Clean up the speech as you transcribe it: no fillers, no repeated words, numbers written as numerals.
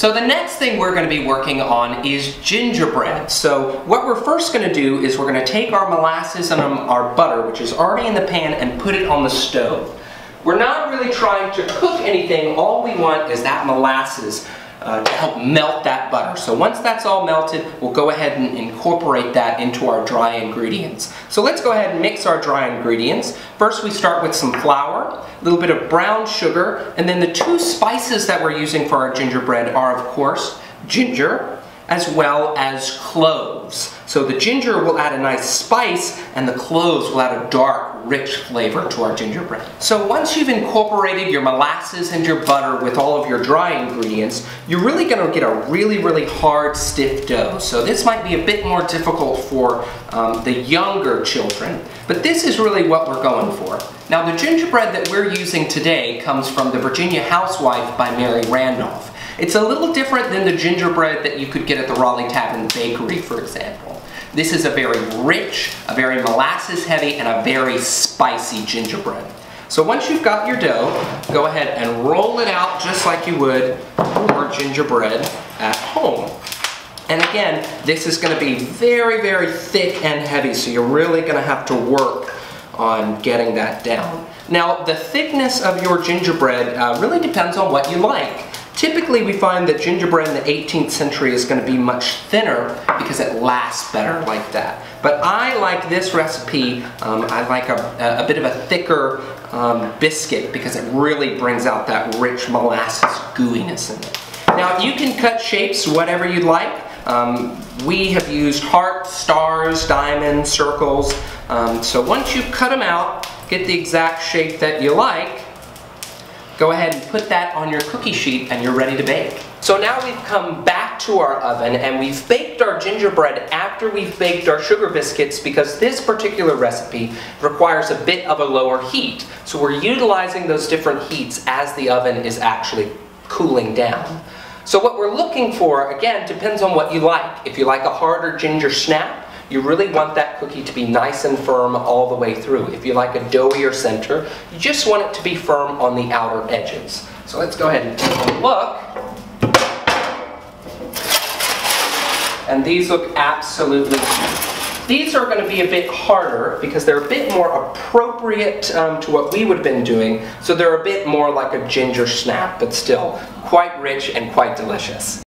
So the next thing we're going to be working on is gingerbread. So what we're first going to do is we're going to take our molasses and our butter, which is already in the pan, and put it on the stove. We're not really trying to cook anything. All we want is that molasses to help melt that butter. So once that's all melted, we'll go ahead and incorporate that into our dry ingredients. So let's go ahead and mix our dry ingredients. First we start with some flour, a little bit of brown sugar, and then the two spices that we're using for our gingerbread are, of course, ginger as well as cloves. So the ginger will add a nice spice and the cloves will add a dark, rich flavor to our gingerbread. So once you've incorporated your molasses and your butter with all of your dry ingredients, you're really going to get a really hard, stiff dough. So this might be a bit more difficult for the younger children, but this is really what we're going for. Now the gingerbread that we're using today comes from the Virginia Housewife by Mary Randolph. It's a little different than the gingerbread that you could get at the Raleigh Tavern Bakery, for example. This is a very rich, a very molasses heavy, and a very spicy gingerbread. So once you've got your dough, go ahead and roll it out just like you would for gingerbread at home. And again, this is going to be very thick and heavy, so you're really going to have to work on getting that down. Now, the thickness of your gingerbread really depends on what you like. Typically, we find that gingerbread in the 18th century is going to be much thinner because it lasts better like that. But I like this recipe, I like a bit of a thicker biscuit because it really brings out that rich molasses gooiness in it. Now, you can cut shapes whatever you'd like. We have used hearts, stars, diamonds, circles. So once you cut them out, get the exact shape that you like, go ahead and put that on your cookie sheet and you're ready to bake. So now we've come back to our oven and we've baked our gingerbread after we've baked our sugar biscuits because this particular recipe requires a bit of a lower heat. So we're utilizing those different heats as the oven is actually cooling down. So what we're looking for, again, depends on what you like. If you like a harder ginger snap, you really want that cookie to be nice and firm all the way through. If you like a doughier center, you just want it to be firm on the outer edges. So let's go ahead and take a look. And these look absolutely good. These are going to be a bit harder because they're a bit more appropriate to what we would have been doing. So they're a bit more like a ginger snap, but still quite rich and quite delicious.